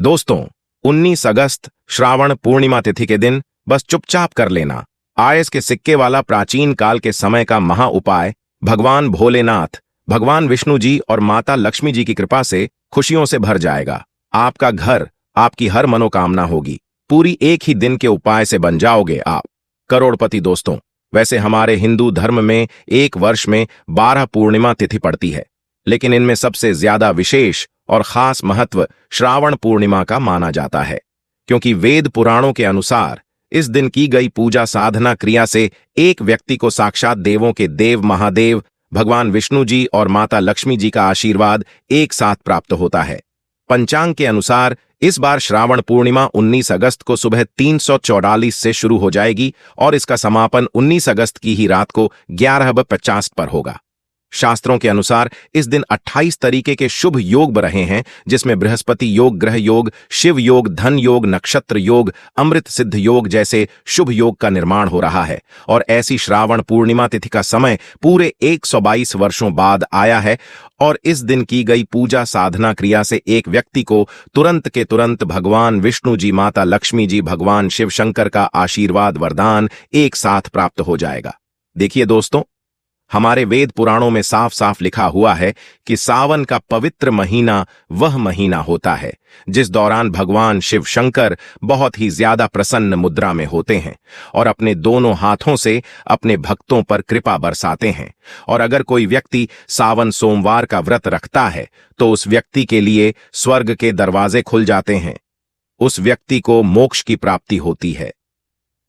दोस्तों, 19 अगस्त श्रावण पूर्णिमा तिथि के दिन बस चुपचाप कर लेना आयस के सिक्के वाला प्राचीन काल के समय का महा उपाय भगवान भोलेनाथ, भगवान विष्णु जी और माता लक्ष्मी जी की कृपा से खुशियों से भर जाएगा। आपका घर, आपकी हर मनोकामना होगी। पूरी एक ही दिन के उपाय से बन जाओगे आप करोड़पति। दोस्तों, वैसे हमारे हिंदू धर्म में एक वर्ष में 12 पूर्णिमा तिथि पड़ती है, लेकिन इनमें सबसे ज्यादा विशेष और खास महत्व श्रावण पूर्णिमा का माना जाता है, क्योंकि वेद पुराणों के अनुसार इस दिन की गई पूजा साधना क्रिया से एक व्यक्ति को साक्षात देवों के देव महादेव भगवान विष्णु जी और माता लक्ष्मी जी का आशीर्वाद एक साथ प्राप्त होता है। पंचांग के अनुसार इस बार श्रावण पूर्णिमा 19 अगस्त को सुबह 344 से शुरू हो जाएगी और इसका समापन 19 अगस्त की ही रात को 11:50 पर होगा। शास्त्रों के अनुसार इस दिन 28 तरीके के शुभ योग रहे हैं, जिसमें बृहस्पति योग, ग्रह योग, शिव योग, धन योग, नक्षत्र योग, अमृत सिद्ध योग जैसे शुभ योग का निर्माण हो रहा है। और ऐसी श्रावण पूर्णिमा तिथि का समय पूरे 122 वर्षों बाद आया है और इस दिन की गई पूजा साधना क्रिया से एक व्यक्ति को तुरंत के तुरंत भगवान विष्णु जी, माता लक्ष्मी जी, भगवान शिव शंकर का आशीर्वाद वरदान एक साथ प्राप्त हो जाएगा। देखिए दोस्तों, हमारे वेद पुराणों में साफ साफ लिखा हुआ है कि सावन का पवित्र महीना वह महीना होता है जिस दौरान भगवान शिव शंकर बहुत ही ज्यादा प्रसन्न मुद्रा में होते हैं और अपने दोनों हाथों से अपने भक्तों पर कृपा बरसाते हैं। और अगर कोई व्यक्ति सावन सोमवार का व्रत रखता है तो उस व्यक्ति के लिए स्वर्ग के दरवाजे खुल जाते हैं, उस व्यक्ति को मोक्ष की प्राप्ति होती है।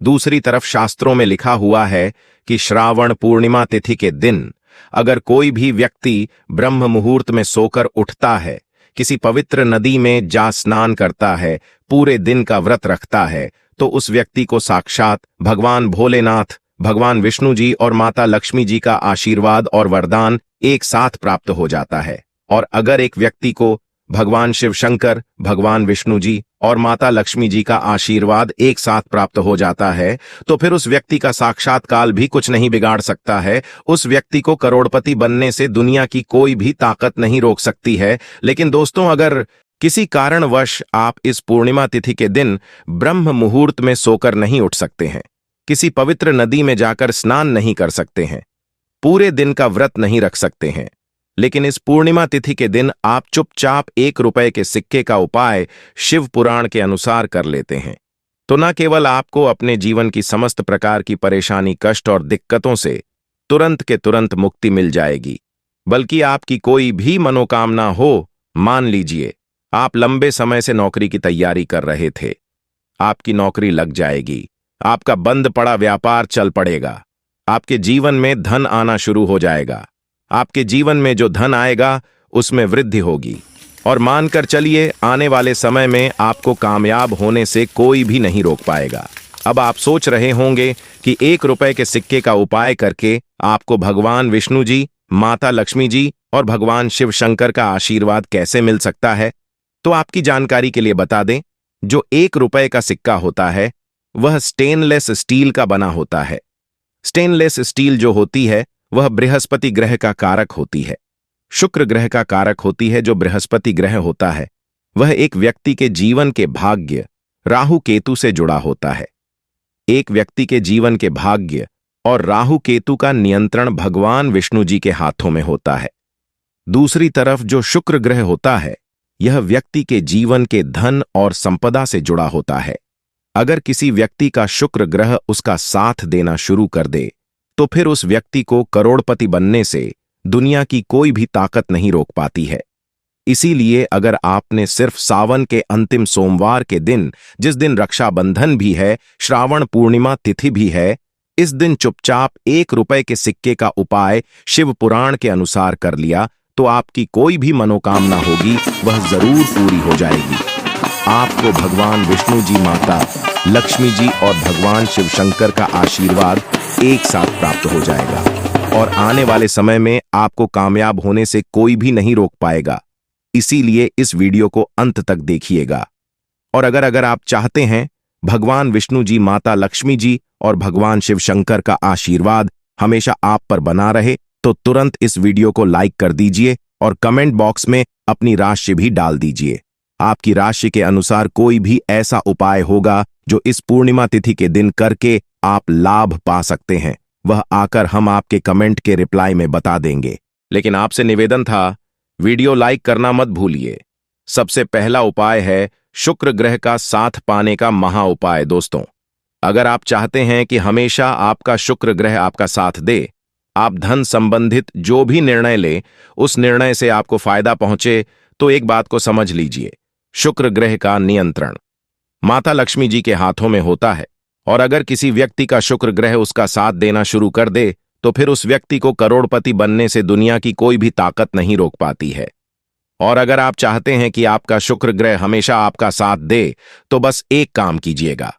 दूसरी तरफ शास्त्रों में लिखा हुआ है कि श्रावण पूर्णिमा तिथि के दिन अगर कोई भी व्यक्ति ब्रह्म मुहूर्त में सोकर उठता है, किसी पवित्र नदी में जा स्नान करता है, पूरे दिन का व्रत रखता है, तो उस व्यक्ति को साक्षात भगवान भोलेनाथ, भगवान विष्णु जी और माता लक्ष्मी जी का आशीर्वाद और वरदान एक साथ प्राप्त हो जाता है। और अगर एक व्यक्ति को भगवान शिव शंकर, भगवान विष्णु जी और माता लक्ष्मी जी का आशीर्वाद एक साथ प्राप्त हो जाता है तो फिर उस व्यक्ति का साक्षात्कार भी कुछ नहीं बिगाड़ सकता है। उस व्यक्ति को करोड़पति बनने से दुनिया की कोई भी ताकत नहीं रोक सकती है। लेकिन दोस्तों, अगर किसी कारणवश आप इस पूर्णिमा तिथि के दिन ब्रह्म मुहूर्त में सोकर नहीं उठ सकते हैं, किसी पवित्र नदी में जाकर स्नान नहीं कर सकते हैं, पूरे दिन का व्रत नहीं रख सकते हैं, लेकिन इस पूर्णिमा तिथि के दिन आप चुपचाप 1 रुपए के सिक्के का उपाय शिव पुराण के अनुसार कर लेते हैं, तो न केवल आपको अपने जीवन की समस्त प्रकार की परेशानी, कष्ट और दिक्कतों से तुरंत के तुरंत मुक्ति मिल जाएगी, बल्कि आपकी कोई भी मनोकामना हो, मान लीजिए आप लंबे समय से नौकरी की तैयारी कर रहे थे, आपकी नौकरी लग जाएगी, आपका बंद पड़ा व्यापार चल पड़ेगा, आपके जीवन में धन आना शुरू हो जाएगा, आपके जीवन में जो धन आएगा उसमें वृद्धि होगी और मानकर चलिए आने वाले समय में आपको कामयाब होने से कोई भी नहीं रोक पाएगा। अब आप सोच रहे होंगे कि 1 रुपए के सिक्के का उपाय करके आपको भगवान विष्णु जी, माता लक्ष्मी जी और भगवान शिव शंकर का आशीर्वाद कैसे मिल सकता है। तो आपकी जानकारी के लिए बता दें, जो 1 रुपए का सिक्का होता है वह स्टेनलेस स्टील का बना होता है। स्टेनलेस स्टील जो होती है वह बृहस्पति ग्रह का कारक होती है, शुक्र ग्रह का कारक होती है। जो बृहस्पति ग्रह होता है वह एक व्यक्ति के जीवन के भाग्य राहु केतु से जुड़ा होता है। एक व्यक्ति के जीवन के भाग्य और राहु केतु का नियंत्रण भगवान विष्णु जी के हाथों में होता है। दूसरी तरफ जो शुक्र ग्रह होता है यह व्यक्ति के जीवन के धन और संपदा से जुड़ा होता है। अगर किसी व्यक्ति का शुक्र ग्रह उसका साथ देना शुरू कर दे तो फिर उस व्यक्ति को करोड़पति बनने से दुनिया की कोई भी ताकत नहीं रोक पाती है। इसीलिए अगर आपने सिर्फ सावन के अंतिम सोमवार के दिन, जिस दिन रक्षाबंधन भी है, श्रावण पूर्णिमा तिथि भी है, इस दिन चुपचाप 1 रुपए के सिक्के का उपाय शिव पुराण के अनुसार कर लिया तो आपकी कोई भी मनोकामना होगी वह जरूर पूरी हो जाएगी। आपको भगवान विष्णु जी, माता लक्ष्मी जी और भगवान शिव शंकर का आशीर्वाद एक साथ प्राप्त हो जाएगा और आने वाले समय में आपको कामयाब होने से कोई भी नहीं रोक पाएगा। इसीलिए इस वीडियो को अंत तक देखिएगा। और अगर आप चाहते हैं भगवान विष्णु जी, माता लक्ष्मी जी और भगवान शिव शंकर का आशीर्वाद हमेशा आप पर बना रहे तो तुरंत इस वीडियो को लाइक कर दीजिए और कमेंट बॉक्स में अपनी राशि भी डाल दीजिए। आपकी राशि के अनुसार कोई भी ऐसा उपाय होगा जो इस पूर्णिमा तिथि के दिन करके आप लाभ पा सकते हैं, वह आकर हम आपके कमेंट के रिप्लाई में बता देंगे। लेकिन आपसे निवेदन था, वीडियो लाइक करना मत भूलिए। सबसे पहला उपाय है शुक्र ग्रह का साथ पाने का महा उपाय। दोस्तों, अगर आप चाहते हैं कि हमेशा आपका शुक्र ग्रह आपका साथ दे, आप धन संबंधित जो भी निर्णय लें उस निर्णय से आपको फायदा पहुंचे, तो एक बात को समझ लीजिए, शुक्र ग्रह का नियंत्रण माता लक्ष्मी जी के हाथों में होता है। और अगर किसी व्यक्ति का शुक्र ग्रह उसका साथ देना शुरू कर दे तो फिर उस व्यक्ति को करोड़पति बनने से दुनिया की कोई भी ताकत नहीं रोक पाती है। और अगर आप चाहते हैं कि आपका शुक्र ग्रह हमेशा आपका साथ दे, तो बस एक काम कीजिएगा।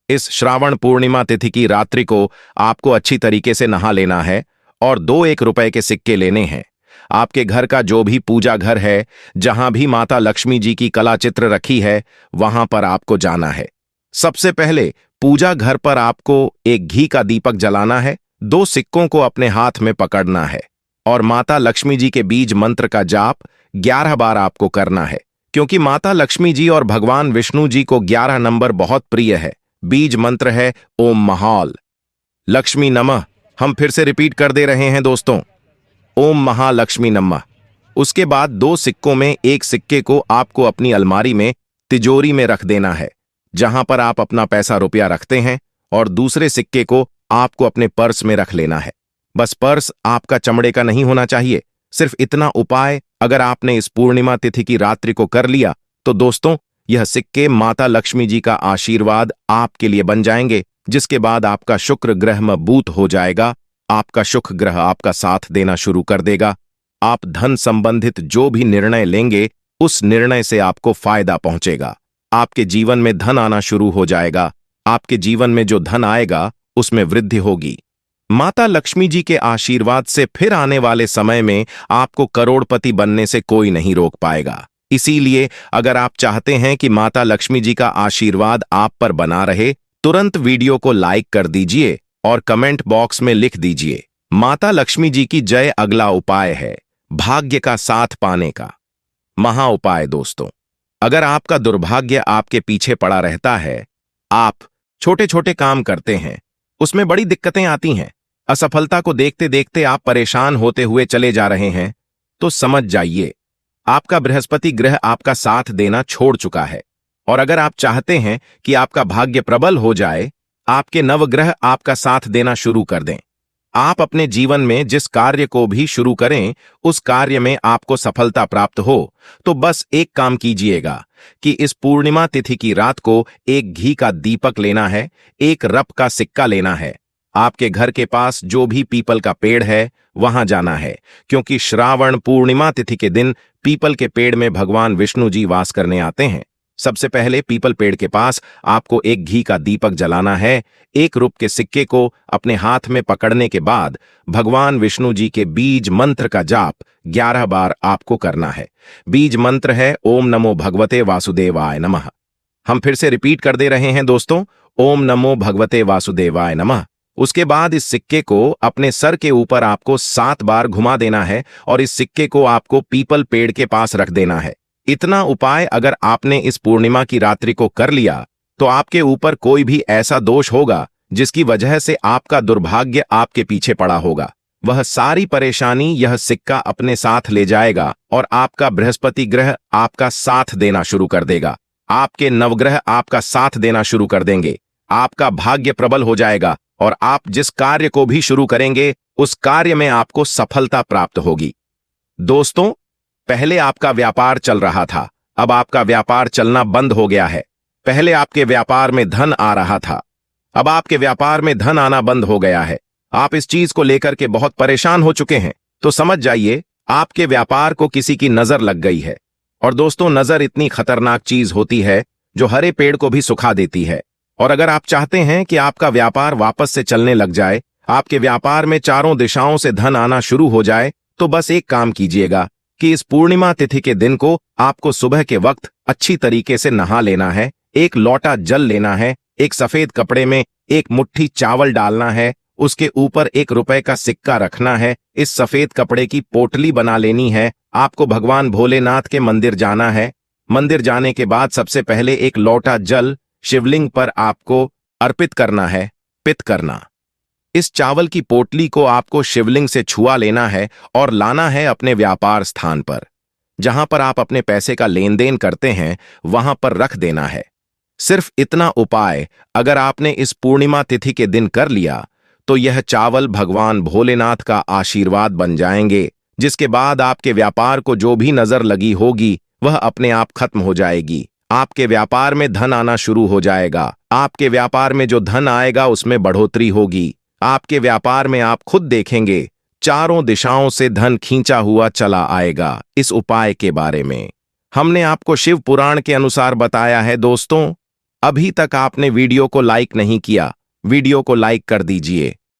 इस श्रावण पूर्णिमा तिथि की रात्रि को आपको अच्छी तरीके से नहा लेना है और 2 रुपए के सिक्के लेने हैं। आपके घर का जो भी पूजा घर है, जहां भी माता लक्ष्मी जी की कला चित्र रखी है, वहां पर आपको जाना है। सबसे पहले पूजा घर पर आपको एक घी का दीपक जलाना है, 2 सिक्कों को अपने हाथ में पकड़ना है और माता लक्ष्मी जी के बीज मंत्र का जाप 11 बार आपको करना है। क्योंकि माता लक्ष्मी जी और भगवान विष्णु जी को 11 नंबर बहुत प्रिय है। बीज मंत्र है ओम महाल लक्ष्मी नमः। हम फिर से रिपीट कर दे रहे हैं दोस्तों, ओम महालक्ष्मी नमः। उसके बाद 2 सिक्कों में एक सिक्के को आपको अपनी अलमारी में तिजोरी में रख देना है, जहां पर आप अपना पैसा रुपया रखते हैं, और दूसरे सिक्के को आपको अपने पर्स में रख लेना है। बस पर्स आपका चमड़े का नहीं होना चाहिए। सिर्फ इतना उपाय अगर आपने इस पूर्णिमा तिथि की रात्रि को कर लिया, तो दोस्तों यह सिक्के माता लक्ष्मी जी का आशीर्वाद आपके लिए बन जाएंगे, जिसके बाद आपका शुक्र ग्रह मजबूत हो जाएगा। आपका शुक्र ग्रह आपका साथ देना शुरू कर देगा। आप धन संबंधित जो भी निर्णय लेंगे उस निर्णय से आपको फायदा पहुंचेगा। आपके जीवन में धन आना शुरू हो जाएगा। आपके जीवन में जो धन आएगा उसमें वृद्धि होगी। माता लक्ष्मी जी के आशीर्वाद से फिर आने वाले समय में आपको करोड़पति बनने से कोई नहीं रोक पाएगा। इसीलिए अगर आप चाहते हैं कि माता लक्ष्मी जी का आशीर्वाद आप पर बना रहे, तुरंत वीडियो को लाइक कर दीजिए और कमेंट बॉक्स में लिख दीजिए माता लक्ष्मी जी की जय। अगला उपाय है भाग्य का साथ पाने का महा उपाय। दोस्तों, अगर आपका दुर्भाग्य आपके पीछे पड़ा रहता है, आप छोटे छोटे काम करते हैं, उसमें बड़ी दिक्कतें आती हैं, असफलता को देखते देखते आप परेशान होते हुए चले जा रहे हैं, तो समझ जाइए आपका बृहस्पति ग्रह आपका साथ देना छोड़ चुका है। और अगर आप चाहते हैं कि आपका भाग्य प्रबल हो जाए, आपके नवग्रह आपका साथ देना शुरू कर दें। आप अपने जीवन में जिस कार्य को भी शुरू करें, उस कार्य में आपको सफलता प्राप्त हो, तो बस एक काम कीजिएगा कि इस पूर्णिमा तिथि की रात को एक घी का दीपक लेना है, एक रप का सिक्का लेना है। आपके घर के पास जो भी पीपल का पेड़ है वहां जाना है, क्योंकि श्रावण पूर्णिमा तिथि के दिन पीपल के पेड़ में भगवान विष्णु जी वास करने आते हैं। सबसे पहले पीपल पेड़ के पास आपको एक घी का दीपक जलाना है। 1 रुपए के सिक्के को अपने हाथ में पकड़ने के बाद भगवान विष्णु जी के बीज मंत्र का जाप 11 बार आपको करना है। बीज मंत्र है ओम नमो भगवते वासुदेवाय नमः। हम फिर से रिपीट कर दे रहे हैं दोस्तों, ओम नमो भगवते वासुदेवाय नमः। उसके बाद इस सिक्के को अपने सर के ऊपर आपको 7 बार घुमा देना है और इस सिक्के को आपको पीपल पेड़ के पास रख देना है। इतना उपाय अगर आपने इस पूर्णिमा की रात्रि को कर लिया, तो आपके ऊपर कोई भी ऐसा दोष होगा जिसकी वजह से आपका दुर्भाग्य आपके पीछे पड़ा होगा, वह सारी परेशानी यह सिक्का अपने साथ ले जाएगा और आपका बृहस्पति ग्रह आपका साथ देना शुरू कर देगा। आपके नवग्रह आपका साथ देना शुरू कर देंगे। आपका भाग्य प्रबल हो जाएगा और आप जिस कार्य को भी शुरू करेंगे उस कार्य में आपको सफलता प्राप्त होगी। दोस्तों, पहले आपका व्यापार चल रहा था, अब आपका व्यापार चलना बंद हो गया है। पहले आपके व्यापार में धन आ रहा था, अब आपके व्यापार में धन आना बंद हो गया है। आप इस चीज को लेकर के बहुत परेशान हो चुके हैं, तो समझ जाइए आपके व्यापार को किसी की नजर लग गई है। और दोस्तों, नजर इतनी खतरनाक चीज होती है जो हरे पेड़ को भी सुखा देती है। और अगर आप चाहते हैं कि आपका व्यापार वापस से चलने लग जाए, आपके व्यापार में चारों दिशाओं से धन आना शुरू हो जाए, तो बस एक काम कीजिएगा कि इस पूर्णिमा तिथि के दिन को आपको सुबह के वक्त अच्छी तरीके से नहा लेना है, एक लोटा जल लेना है, एक सफेद कपड़े में एक मुट्ठी चावल डालना है, उसके ऊपर 1 रुपए का सिक्का रखना है, इस सफेद कपड़े की पोटली बना लेनी है, आपको भगवान भोलेनाथ के मंदिर जाना है, मंदिर जाने के बाद सबसे पहले एक लोटा जल शिवलिंग पर आपको अर्पित करना है, पित करना। इस चावल की पोटली को आपको शिवलिंग से छुआ लेना है और लाना है अपने व्यापार स्थान पर। जहां पर आप अपने पैसे का लेन देन करते हैं वहां पर रख देना है। सिर्फ इतना उपाय अगर आपने इस पूर्णिमा तिथि के दिन कर लिया तो यह चावल भगवान भोलेनाथ का आशीर्वाद बन जाएंगे, जिसके बाद आपके व्यापार को जो भी नजर लगी होगी वह अपने आप खत्म हो जाएगी। आपके व्यापार में धन आना शुरू हो जाएगा। आपके व्यापार में जो धन आएगा उसमें बढ़ोतरी होगी। आपके व्यापार में आप खुद देखेंगे चारों दिशाओं से धन खींचा हुआ चला आएगा। इस उपाय के बारे में हमने आपको शिव पुराण के अनुसार बताया है। दोस्तों, अभी तक आपने वीडियो को लाइक नहीं किया, वीडियो को लाइक कर दीजिए।